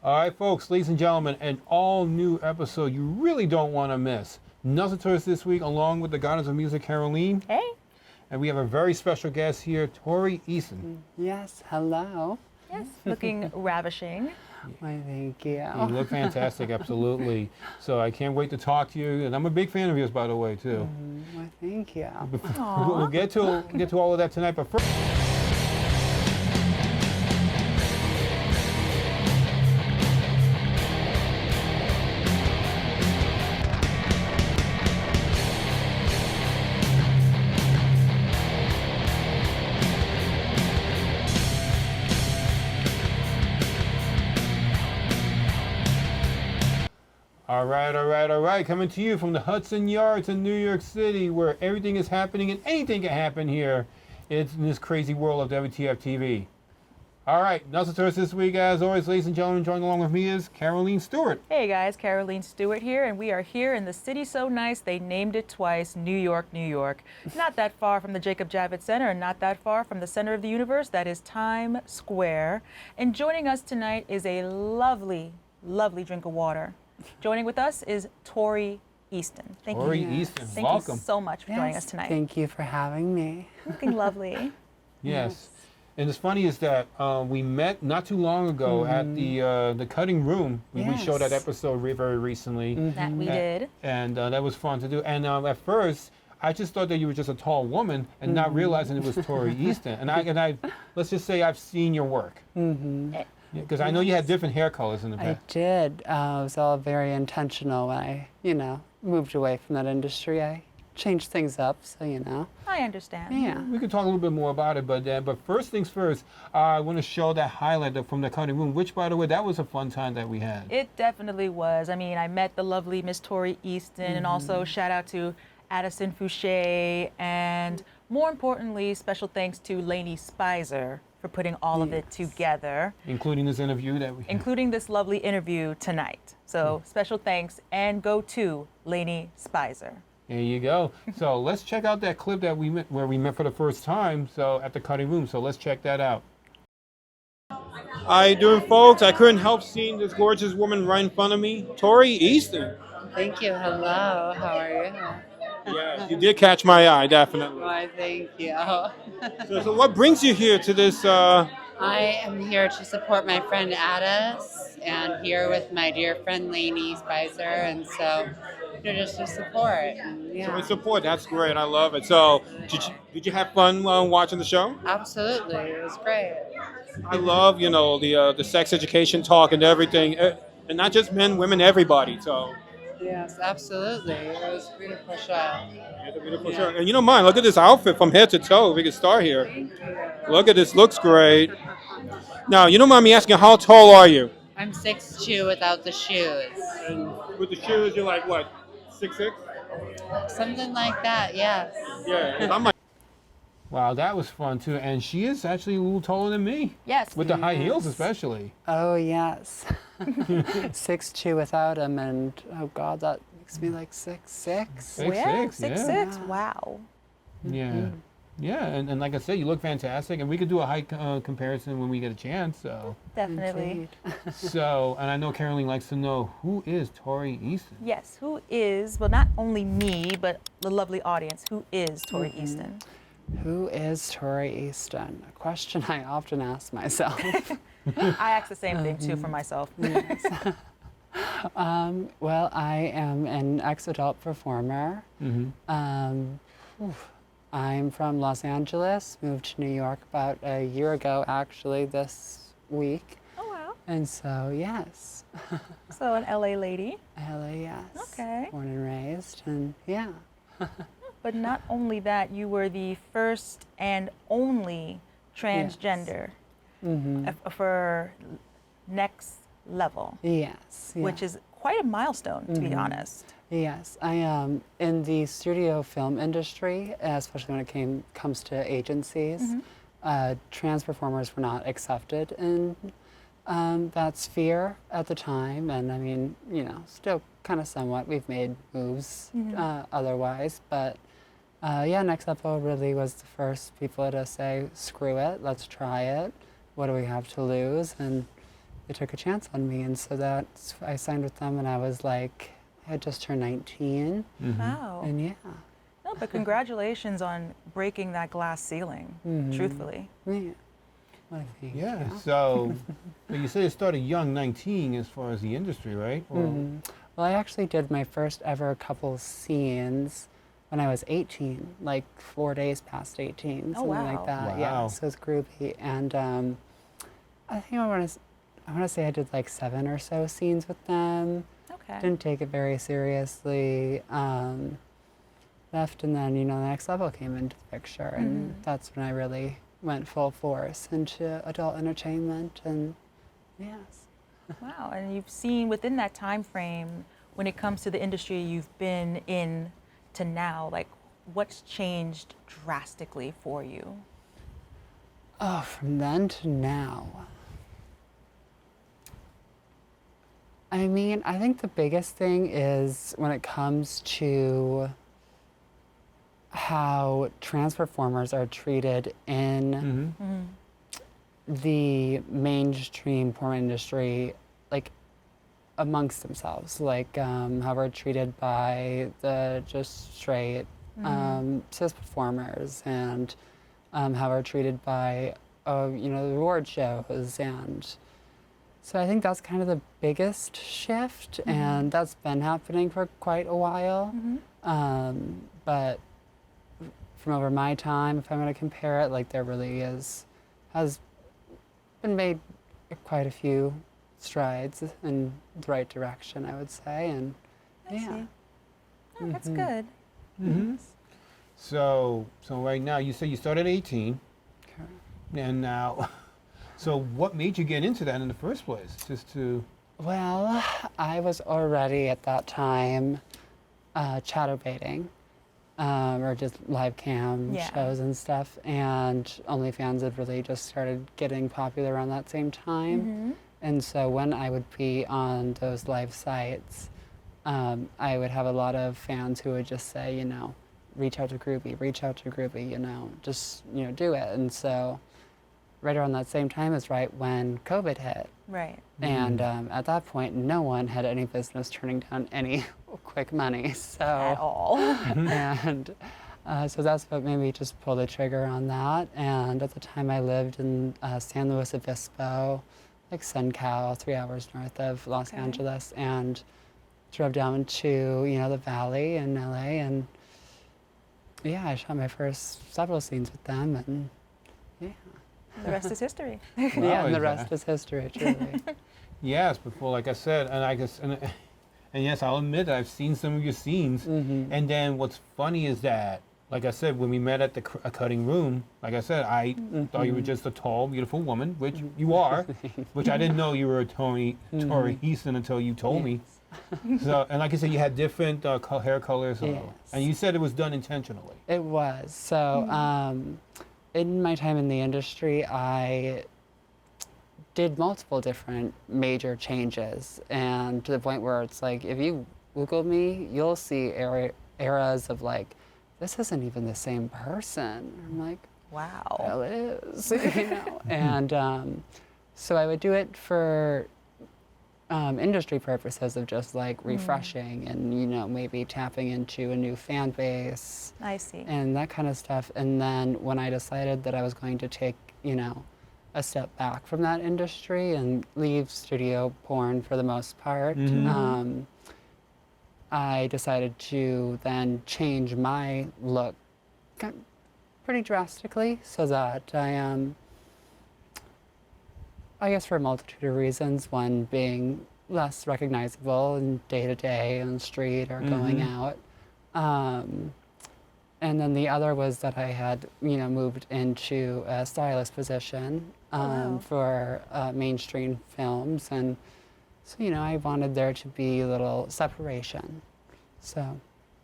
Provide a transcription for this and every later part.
All right, folks, ladies and gentlemen, an all-new episode you really don't want to miss. Nelson Torres this week, along with the Goddess of Music, Caroleen. Hey. And we have a very special guest here, Tori Easton. Yes, hello. Yes, looking ravishing. Why, thank you. You look fantastic, absolutely. So I can't wait to talk to you. And I'm a big fan of yours, by the way, too. Why, thank you. We'll get to all of that tonight, but first... All right. Coming to you from the Hudson Yards in New York City, where everything is happening and anything can happen here. It's in this crazy world of WTF TV. All right, Nelson Torres this week, as always, ladies and gentlemen, joining along with me is Caroleen Stewart. Hey guys, Caroleen Stewart here, and we are here in the city so nice they named it twice, New York, New York. Not that far from the Jacob Javits Center, and not that far from the center of the universe, that is Times Square. And joining us tonight is a lovely, lovely drink of water. Joining with us is Tori Easton. Thank Tori you. Easton, Thank welcome. you so much for joining us tonight. Thank you for having me. Looking lovely. Yes. And it's funny is that we met not too long ago at the cutting room. We showed that episode very recently. That we did. And that was fun to do. And at first, I just thought that you were just a tall woman and not realizing it was Tori Easton. And I let's just say I've seen your work. Because I know you had different hair colors in the past. I did. It was all very intentional when I, moved away from that industry. I changed things up, so I understand. Yeah. We can talk a little bit more about it, but first things first, I want to show that highlight from the cutting room, which, by the way, that was a fun time that we had. It definitely was. I mean, I met the lovely Miss Tori Easton, and also shout out to Addison Fouché, and more importantly, special thanks to Lainey Spicer for putting all of it together. Including this interview that we had. Including this lovely interview tonight. So special thanks, and go to Lainey Spicer. There you go. So let's check out that clip that where we met for the first time. So at the cutting room. So let's check that out. How you doing, folks? I couldn't help seeing this gorgeous woman right in front of me, Tori Easton. Thank you. Hello. How are you? Yeah, you did catch my eye, definitely. Why, thank you. So what brings you here to this? I am here to support my friend Addis, and here with my dear friend Lainey Spicer, and so just to support. So support, that's great. I love it. So did you have fun watching the show? Absolutely, it was great. I love the sex education talk and everything, and not just men, women, everybody. So. Yes, absolutely. It was a beautiful show. It's a beautiful show. And you don't mind, look at this outfit from head to toe. We can start here. Thank you. Look at this, looks great. Now, you don't mind me asking, how tall are you? I'm 6'2" without the shoes. And with the shoes, you're like what, 6'6"? Something like that, yes. Yeah, I'm like. Wow, that was fun too. And she is actually a little taller than me. Yes. With the high heels especially. Oh, yes. 6'2" without them, and oh God, that makes me like 6'6". 6'6". Wow. Yeah. Yeah, and like I said, you look fantastic, and we could do a height comparison when we get a chance. So Definitely. So, and I know Caroline likes to know, who is Tori Easton? Yes, who is, well, not only me, but the lovely audience, who is Tori Easton? Who is Tori Easton? A question I often ask myself. I ask the same thing too for myself. Yes. Well, I am an ex-adult performer. I'm from Los Angeles, moved to New York about a year ago, actually, this week. Oh, wow. And so, yes. So an LA lady. LA, yes. Okay. Born and raised, and yeah. But not only that, you were the first and only transgender for Next Level. Yes. Which is quite a milestone, to be honest. Yes, I am in the studio film industry, especially when it comes to agencies. Trans performers were not accepted in that sphere at the time, and I mean, still kind of somewhat. We've made moves otherwise, but yeah, Next Level really was the first people to say, screw it, let's try it. What do we have to lose? And they took a chance on me, and so I signed with them when I was like, I had just turned 19. Wow. And yeah. No, but congratulations on breaking that glass ceiling, truthfully. Yeah. Well, I think, Yeah. So, but you say you started young, 19, as far as the industry, right? Or, Well, I actually did my first ever couple scenes when I was 18, like 4 days past 18, Oh, something wow. like that. Wow. Yeah, so it's groovy. And I think I want to say I did like 7 or so scenes with them. Okay. Didn't take it very seriously. Left, and then, you know, the next level came into the picture, and that's when I really went full force into adult entertainment, and yes. Wow, and you've seen within that time frame, when it comes to the industry you've been in to now, like what's changed drastically for you? Oh, from then to now. I mean, I think the biggest thing is when it comes to how trans performers are treated in the mainstream porn industry, like amongst themselves, like how we're treated by the just straight cis performers, and how we're treated by you know, the award shows. And so I think that's kind of the biggest shift, and that's been happening for quite a while. But from over my time, if I'm going to compare it, like there really has been made quite a few strides in the right direction, I would say. And I yeah. see. Oh, that's good. So right now, you say you started at 18, Correct. and now, so what made you get into that in the first place? Just to... Well, I was already at that time chatterbaiting, or just live cam shows and stuff, and OnlyFans had really just started getting popular around that same time. And so when I would be on those live sites, I would have a lot of fans who would just say, you know, reach out to Groovy, you know, just, you know, do it. And so right around that same time is right when COVID hit. Right. And at that point, no one had any business turning down any quick money. So At all. and so that's what made me just pull the trigger on that. And at the time, I lived in San Luis Obispo, like SunCal, 3 hours north of Los Angeles, and drove down to, you know, the Valley in LA, and yeah, I shot my first several scenes with them, and yeah. The rest is history. Yeah, and the rest is history, truly. Yes, before, like I said, and I guess, and yes, I'll admit I've seen some of your scenes. And then what's funny is that, like I said, when we met at the cutting room, like I said, I thought you were just a tall, beautiful woman, which you are, which I didn't know you were a Tori Easton until you told me. So, and like I said, you had different hair colors, and you said it was done intentionally. It was. So, in my time in the industry, I did multiple different major changes, and to the point where it's like, if you Google me, you'll see eras of like, this isn't even the same person. I'm like, Wow. well, it is, you know. And so I would do it for industry purposes of just like refreshing and, you know, maybe tapping into a new fan base. I see. And that kind of stuff. And then when I decided that I was going to take, you know, a step back from that industry and leave studio porn for the most part, I decided to then change my look pretty drastically so that I guess for a multitude of reasons, one being less recognizable in day-to-day on the street or going out. And then the other was that I had, you know, moved into a stylist position for mainstream films. And so, you know, I wanted there to be a little separation. So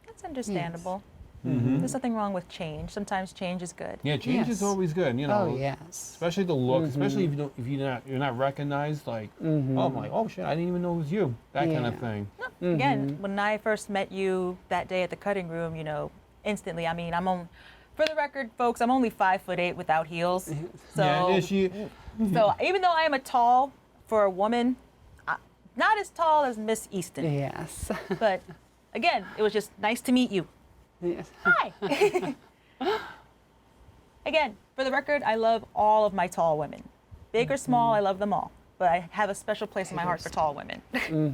That's understandable. There's nothing wrong with change. Sometimes change is good. Yeah, change is always good, you know. Oh, yes. Especially the look, especially if you're not recognized, like, oh, I'm like, oh shit, I didn't even know it was you. That kind of thing. Again, when I first met you that day at the cutting room, you know, instantly, I mean, for the record, folks, I'm only 5'8" without heels. So, Yeah, is she? so even though I am a tall, for a woman, not as tall as Miss Easton. Yes. But again, it was just nice to meet you. Yes. Hi. Again, for the record, I love all of my tall women. Big or small, I love them all. But I have a special place in my heart for tall women.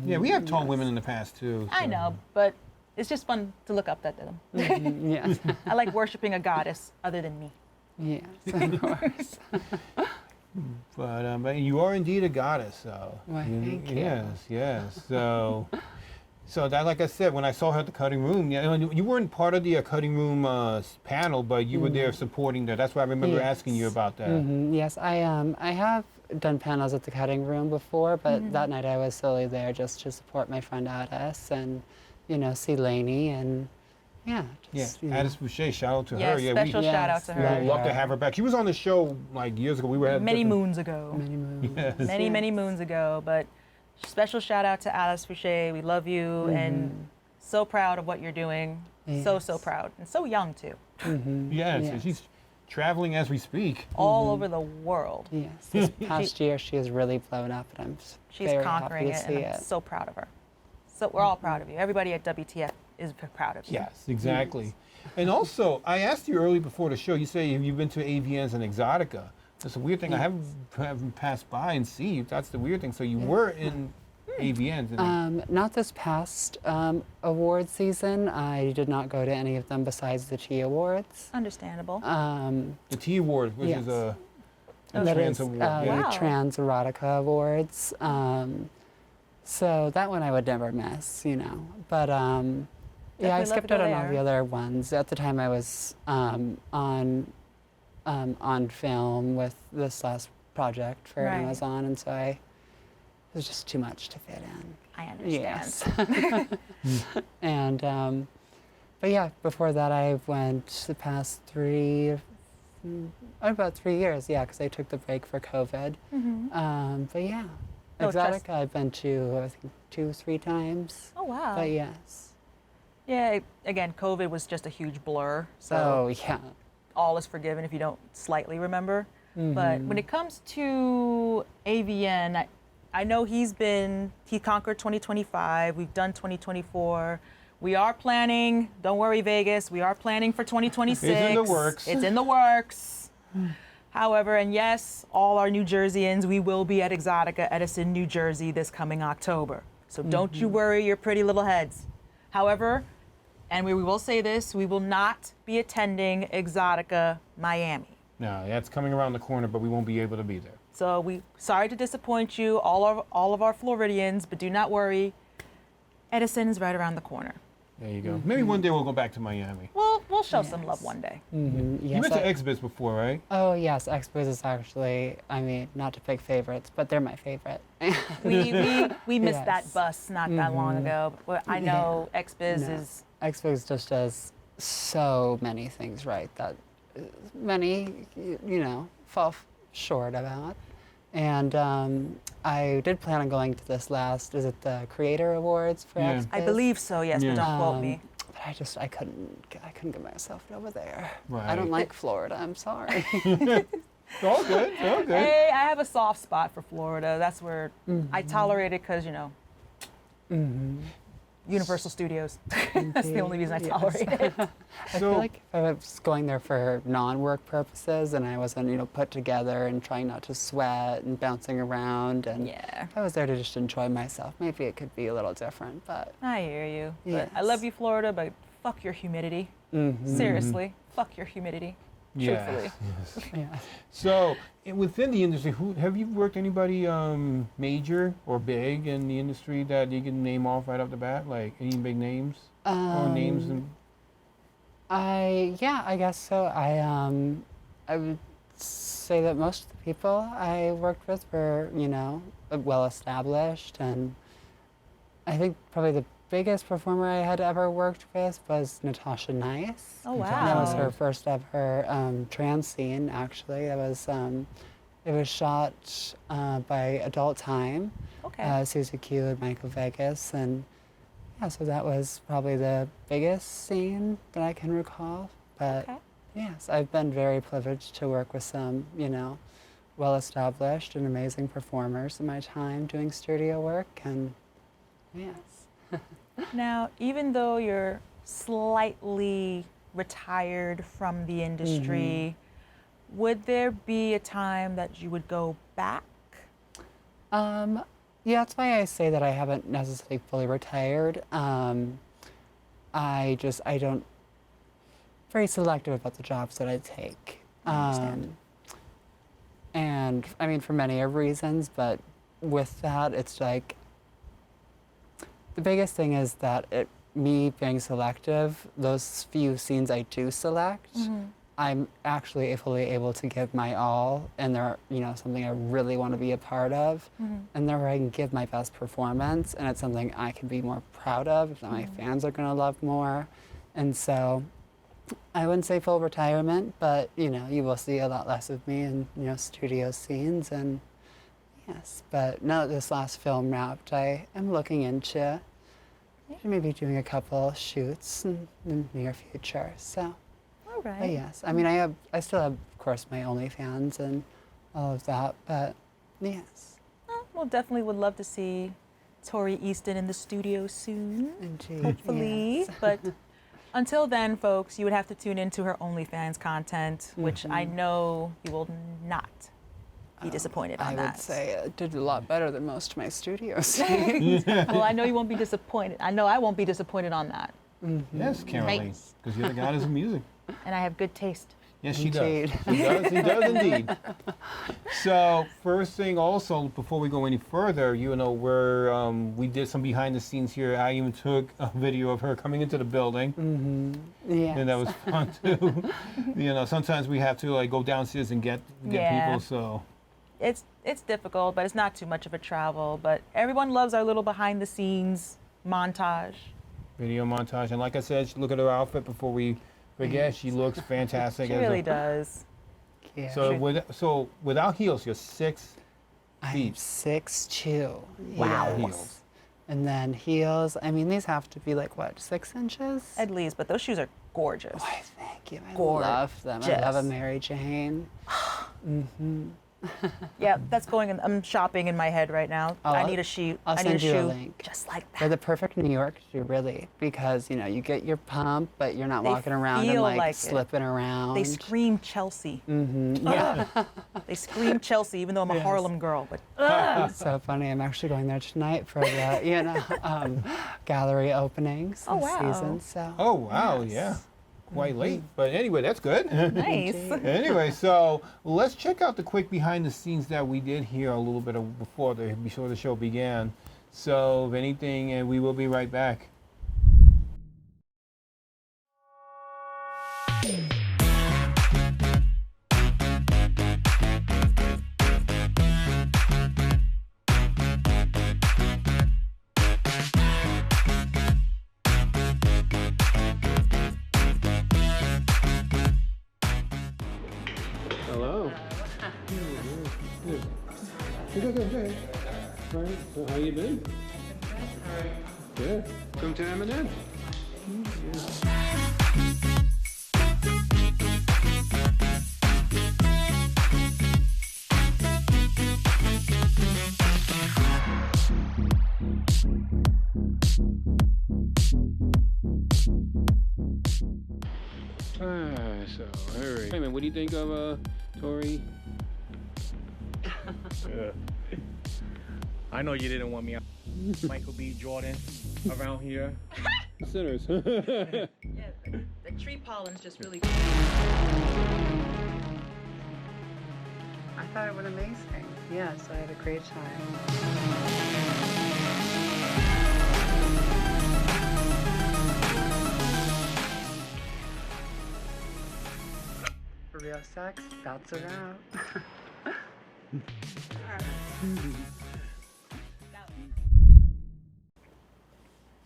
Yeah, we have tall women in the past too. I so. know, but it's just fun to look up at them. Yes. I like worshiping a goddess other than me. Yes, of course. But you are indeed a goddess, so. Why, thank you. Yes, yes. So that, like I said, when I saw her at the cutting room, you weren't part of the cutting room panel, but you were there supporting that. That's why I remember asking you about that. Yes, I have done panels at the cutting room before, but that night I was solely there just to support my friend Addis and, see Lainey and, just, Addis Boucher, shout out to Yes, her. Yeah, special shout out to we her. would love to have her back. She was on the show like years ago. We were Many moons ago. Many moons. Yes. Many moons ago. But special shout out to Alice Boucher. We love you and so proud of what you're doing. So proud. And so young too. Yes, and she's traveling as we speak. All over the world. Yes, this past year she has really blown up, and She's very conquering happy to it, see and I'm so proud of her. So we're all proud of you. Everybody at WTF is proud of you. Yes, exactly. And also, I asked you early before the show, you say you've been to AVNs and Exotica. That's a weird thing. I haven't passed by and see you. That's the weird thing. So you were in AVNs. And Not this past award season. I did not go to any of them besides the T Awards. Understandable. the T Award, which is a That trans is, award. Wow. Trans Erotica Awards. So that one I would never miss, But I Definitely love to skipped go out on all there. the other ones. At the time, I was on film with this last project for Right. Amazon, and so it was just too much to fit in. I understand. Yes. And but yeah, before that I went the past about 3 years, because I took the break for COVID. But yeah, No, trust- Exotica I've been to I think 2-3 times. Oh, wow. But yes. Yeah, again, COVID was just a huge blur. So Oh yeah. all is forgiven if you don't slightly remember. But when it comes to AVN, I know he conquered 2025. We've done 2024. We are planning, don't worry, Vegas, we are planning for 2026. It's in the works. It's in the works. However, and yes, all our New Jerseyans, we will be at Exotica Edison, New Jersey this coming October. So don't you worry your pretty little heads. However, and we will say this, we will not be attending Exotica Miami. No, that's coming around the corner, but we won't be able to be there. So sorry to disappoint you, all of our Floridians, but do not worry. Edison is right around the corner. There you go. Maybe one day we'll go back to Miami. We'll show some love one day. You went to Exhibits before, right? Oh yes, Expos is actually, not to pick favorites, but they're my favorite. We missed that Yes. bus not that long ago. But I know XBiz No. is Expos just does so many things right that many, fall short about. And I did plan on going to this last, is it the Creator Awards for Yeah. Expos? I believe so, yes, Yeah. but don't quote me. But I couldn't get myself over there. I Right. don't like Florida, I'm sorry. It's all good. It's all good. Hey, I have a soft spot for Florida. That's where I tolerate it because, Universal Studios. That's the only reason I Yes. tolerate it. I feel like if I was going there for non-work purposes and I wasn't, put together and trying not to sweat and bouncing around, and Yeah, if I was there to just enjoy myself, maybe it could be a little different, but I hear you. But I Yes. love you, Florida, but fuck your humidity. Seriously, fuck your humidity. Truthfully. Yes. yeah. So, within the industry, have you worked anybody major or big in the industry that you can name off right off the bat? Like any big names or names? I guess so. I would say that most of the people I worked with were, well established, and I think probably the biggest performer I had ever worked with was Natasha Nice. Oh, wow. That was her first ever trans scene, actually. It was shot by Adult Time, Okay. Susie Q and Michael Vegas, and so that was probably the biggest scene that I can recall. But Okay. yes, I've been very privileged to work with some, well-established and amazing performers in my time doing studio work, and yes. Now, even though you're slightly retired from the industry, would there be a time that you would go back? Yeah, that's why I say that I haven't necessarily fully retired. I don't, very selective about the jobs that I take. I understand. And I mean, for many of reasons, but with that, it's like, the biggest thing is that me being selective, those few scenes I do select, I'm actually fully able to give my all, and they're, something I really want to be a part of, and there I can give my best performance, and it's something I can be more proud of, that my fans are going to love more. And so I wouldn't say full retirement, but you will see a lot less of me in studio scenes, and yes. But now that this last film wrapped, I am looking into maybe doing a couple shoots in the near future. So. All right. But yes, I mean, I still have, of course, my OnlyFans and all of that, but yes. Well, definitely would love to see Tori Easton in the studio soon. Indeed. Hopefully. Yes. But until then, folks, you would have to tune into her OnlyFans content, which I know you will not be disappointed on I that. would say it did a lot better than most of my studio scenes. Well, I know you won't be disappointed. I know I won't be disappointed on that. Yes, Carolee, because you're the goddess of music. And I have good taste. Yes, she does. Indeed. She does indeed. So first thing also, before we go any further, we did some behind the scenes here. I even took a video of her coming into the building. Yes. And that was fun too. Sometimes we have to go downstairs and get people, so. It's difficult, but it's not too much of a travel. But everyone loves our little behind the scenes montage. Video montage. And like I said, look at her outfit before we forget. She looks fantastic. She really does. Yeah. So without heels, you're 6 I'm feet. 6'2". Without Yes. heels. And then heels, I mean, these have to be 6 inches? At least, but those shoes are gorgeous. Oh, thank you. I love them. I love a Mary Jane. Yeah, that's going in. I'm shopping in my head right now. I need a shoe. I'll I need send a you a shoe link. just like that. They're the perfect New York shoe, really, because you get your pump, but you're not They walking around and feel like it. slipping around. They scream Chelsea. Yeah. They scream Chelsea, even though I'm a Yes. Harlem girl. But It's so funny. I'm actually going there tonight for the gallery openings Oh, this wow. season. So. Oh, wow, yes. yeah. Quite late. But anyway, that's good. nice. Anyway, so let's check out the quick behind the scenes that we did here a little bit before the show began. So if anything, and we will be right back. Hello. Good. All right. So how you been? Good. Come to MNN. So, all right. Hey, man, what do you think of Tori? I know you didn't want me Michael B. Jordan around here. Sinners. Yeah, the tree pollen's just really good. I thought it went amazing. Yes, I had a great time. For real sex, bounce around.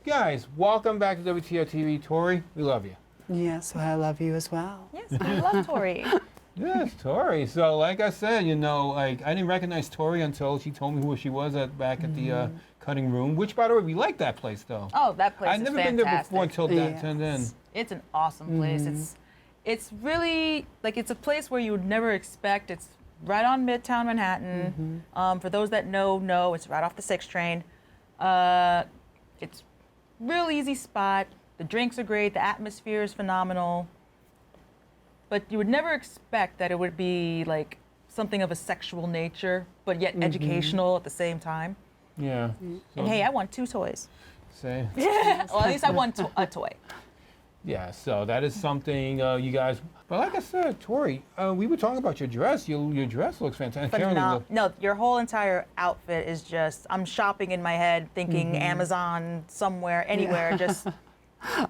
Guys, welcome back to WTF TV. Tori, we love you. Yes, well, I love you as well. Yes, I love Tori. Yes, Tori. So, like I said, I didn't recognize Tori until she told me who she was back at the cutting room. Which, by the way, we like that place, though. Oh, that place I've is never fantastic. been there before until that Yes. turned in. It's an awesome place. It's really it's a place where you would never expect. It's right on Midtown Manhattan. For those that know, it's right off the 6 train. It's real easy spot. The drinks are great. The atmosphere is phenomenal. But you would never expect that it would be like something of a sexual nature, but yet educational at the same time. Yeah. And hey, I won 2 toys. Say. Well, at least I won a toy. Yeah, so that is something you guys. But like I said, Tori, we were talking about your dress. Your dress looks fantastic. No, your whole entire outfit is just, I'm shopping in my head, thinking Amazon, somewhere, anywhere, just.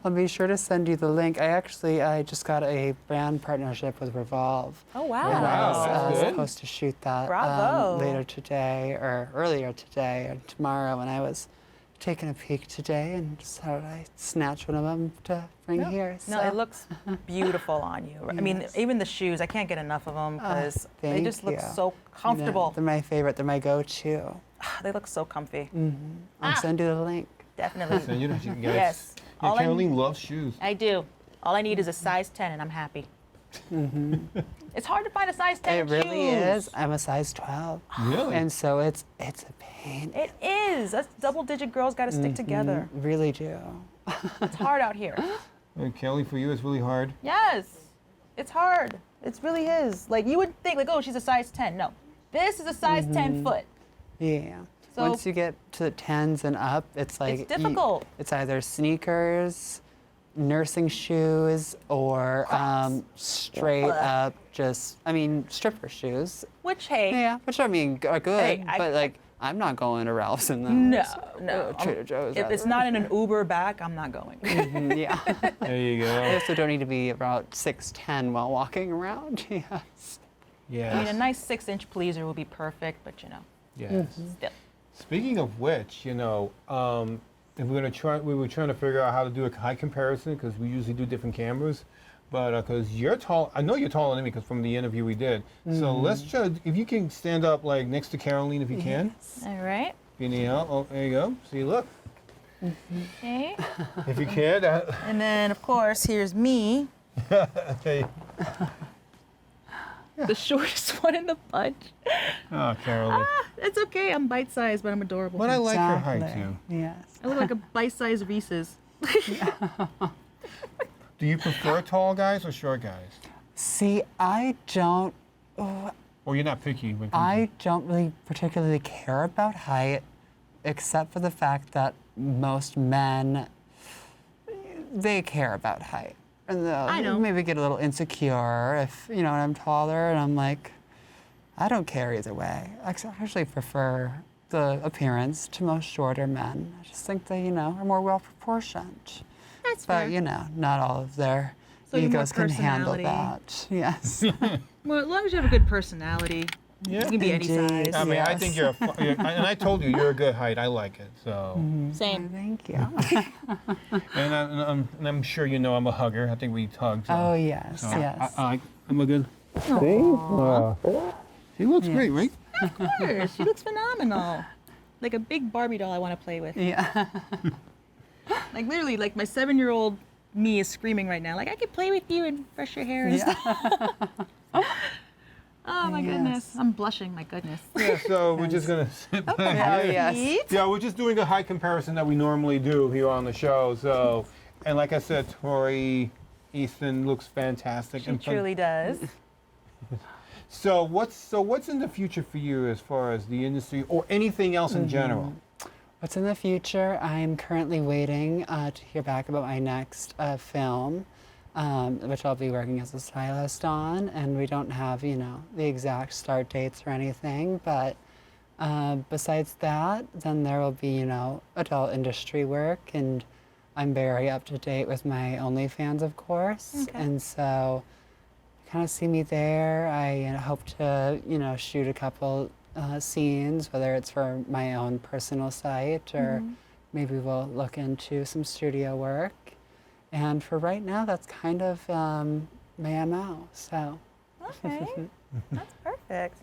I'll be sure to send you the link. I just got a brand partnership with Revolve. Oh, wow. And Wow, I was that's good. supposed to shoot that Bravo. later today, or earlier today, or tomorrow, and I was taking a peek today and just thought I'd snatch one of them to bring here. No, so. it looks beautiful on you. I mean, Yes. even the shoes, I can't get enough of them because they thank just look you. so comfortable. Yeah, they're my favorite. They're my go-to. They look so comfy. I'll send you the link. Definitely. So you know you can get Yes. it. Yeah, All I- Caroleen loves shoes. I do. All I need is a size 10 and I'm happy. It's hard to find a size 10 It really shoes. is. I'm a size 12. Really? And so it's a pain. It is. Us double-digit girls got to stick together. Really do. It's hard out here. Kelly, for you, it's really hard. Yes, it's hard. It really is. Like you would think, like, oh, she's a size 10. No, this is a size 10 foot. Yeah. So- Once you get to the 10s and up, it's like It's difficult. it's either sneakers, nursing shoes, or straight up just stripper shoes. Which, hey, Yeah, which are good, Hey, but like I'm not going to Ralph's in those. no. Trader Joe's. If it's not in an Uber back, I'm not going. Yeah. There you I go. also don't need to be about 6'10" while walking around. Yes. Yes. I mean, a nice 6-inch pleaser will be perfect, but Yes. still. Speaking of which, if we were trying to figure out how to do a height comparison because we usually do different cameras, but because you're tall, I know you're taller than me because from the interview we did. So let's try. If you can stand up like next to Caroline, if you can. All right. If you need help, oh, there you go. See, look. Okay. If you can. And then, of course, here's me, Hey. the shortest one in the bunch. Oh, Caroline. It's okay. I'm bite-sized, but I'm adorable. But I like your height Exactly. too. Yes. I look like a bite-sized Reese's. Do you prefer tall guys or short guys? See, I don't. Or you're not picky? When it comes I don't really particularly care about height, except for the fact that most men, they care about height. And they'll I know. maybe get a little insecure if, I'm taller and I'm like, I don't care either way. I actually prefer the appearance to most shorter men. I just think they, are more well proportioned. That's But, not all of their So you're more egos can handle personality. that. Yes. Well, as long as you have a good personality, Yeah. you can be any Indeed. size. I mean, I Yes. think and I told you you're a good height. I like it. So, Same. Thank you. and I'm sure I'm a hugger. I think we hugged. So, Oh, yes, so yes. I'm a good. She looks great, right? Of course. She looks phenomenal. Like a big Barbie doll I want to play with. Yeah. Like literally, like my 7-year-old me is screaming right now. Like, I could play with you and brush your hair and stuff. Oh my goodness. I'm blushing, my goodness. Yeah. So we're just gonna sit back. Oh, here. yes. Yeah, we're just doing a height comparison that we normally do here on the show. So, and like I said, Tori Easton looks fantastic. She truly does. So what's in the future for you as far as the industry or anything else in general? What's in the future? I'm currently waiting to hear back about my next film, which I'll be working as a stylist on. And we don't have, the exact start dates or anything. But besides that, then there will be, adult industry work. And I'm very up to date with my OnlyFans, of course. Okay. And so kind of see me there. I hope to, shoot a couple scenes, whether it's for my own personal site or maybe we'll look into some studio work. And for right now, that's kind of my MO. So. Okay. That's perfect.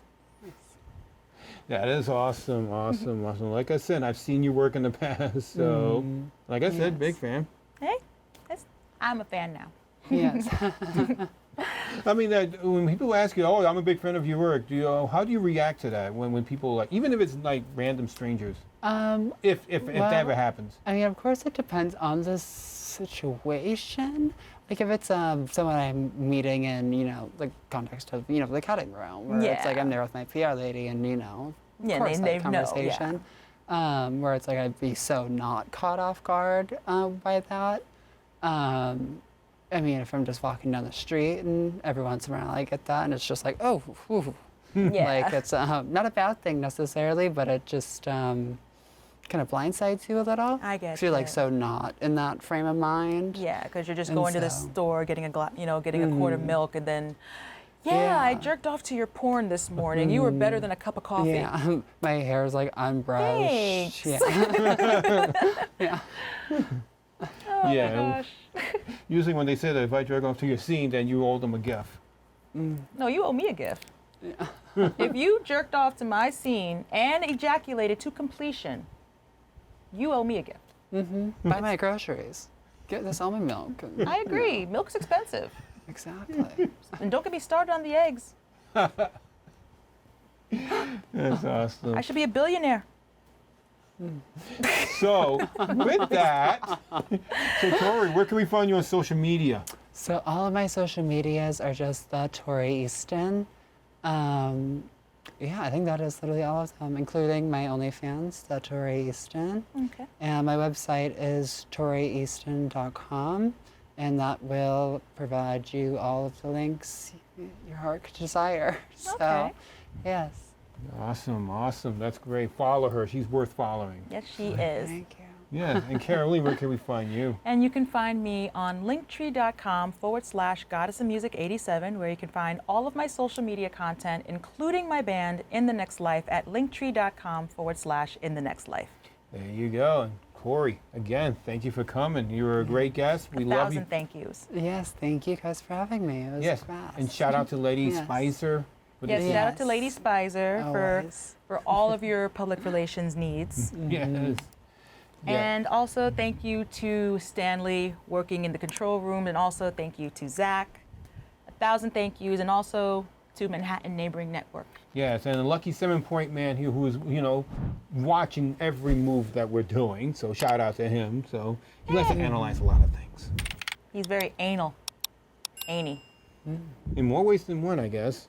That is awesome. Like I said, I've seen you work in the past, so like I said, big fan. Hey, I'm a fan now. Yes. I mean, when people ask you, "Oh, I'm a big fan of your work," how do you react to that when people like, even if it's like random strangers, if that ever happens? I mean, of course, it depends on the situation. Like if it's someone I'm meeting in, the context of, the cutting room, where it's like I'm there with my PR lady, and of course, they that conversation. Where it's like I'd be so not caught off guard by that. I mean, if I'm just walking down the street and every once in a while I get that, and it's just like, oh, whew. Like it's not a bad thing necessarily, but it just kind of blindsides you a little. I get it. You're like so not in that frame of mind. Yeah, because you're just going to the store, getting a getting a quart of milk, and then. Yeah, I jerked off to your porn this morning. You were better than a cup of coffee. Yeah, my hair is like unbrushed. Thanks. Yeah. Yeah. Oh Yeah. my gosh. Usually when they say that if I jerk off to your scene, then you owe them a gift. No, you owe me a gift. Yeah. If you jerked off to my scene and ejaculated to completion, you owe me a gift. Buy my groceries. Get this almond milk. I agree. Milk's expensive. Exactly. And don't get me started on the eggs. That's awesome. I should be a billionaire. So, with that, so Tori, where can we find you on social media? So all of my social medias are just the Tori Easton. Yeah, I think that is literally all of them, including my OnlyFans, the Tori Easton. Okay. And my website is torieaston.com, and that will provide you all of the links your heart could desire. So, Okay. yes. Awesome, awesome. That's great. Follow her. She's worth following. Yes, she is. Thank you. Yeah. And Caroleen, where can we find you? And you can find me on linktree.com/goddessofmusic87, where you can find all of my social media content, including my band In the Next Life, at linktree.com/inthenextlife. There you go. And Corey, again, thank you for coming. You were a great guest. We love you. 1,000 thank yous. Yes, thank you guys for having me. It was Yes. fast. And shout out to Lady Yes. Spicer. Yes, shout out to Lady Spicer Always. for all of your public relations needs. Yes. Yeah. And also thank you to Stanley working in the control room, and also thank you to Zach. 1,000 thank yous, and also to Manhattan Neighboring Network. Yes, and the lucky 7-point man here who is, watching every move that we're doing. So shout out to him. So he likes to analyze a lot of things. He's very anal. Aney. In more ways than one, I guess.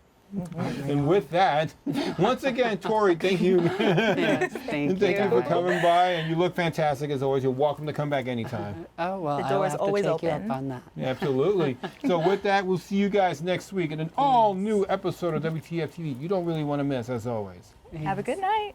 And with that, once again, Tori, thank you. Yes, thank Thank you for guys. coming by, and you look fantastic as always. You're welcome to come back anytime. Oh, well, The I will door is have to always take you open. up on that. Yeah, absolutely. So with that, we'll see you guys next week in an all-new episode of WTF TV. You don't really want to miss, as always. Have a good night.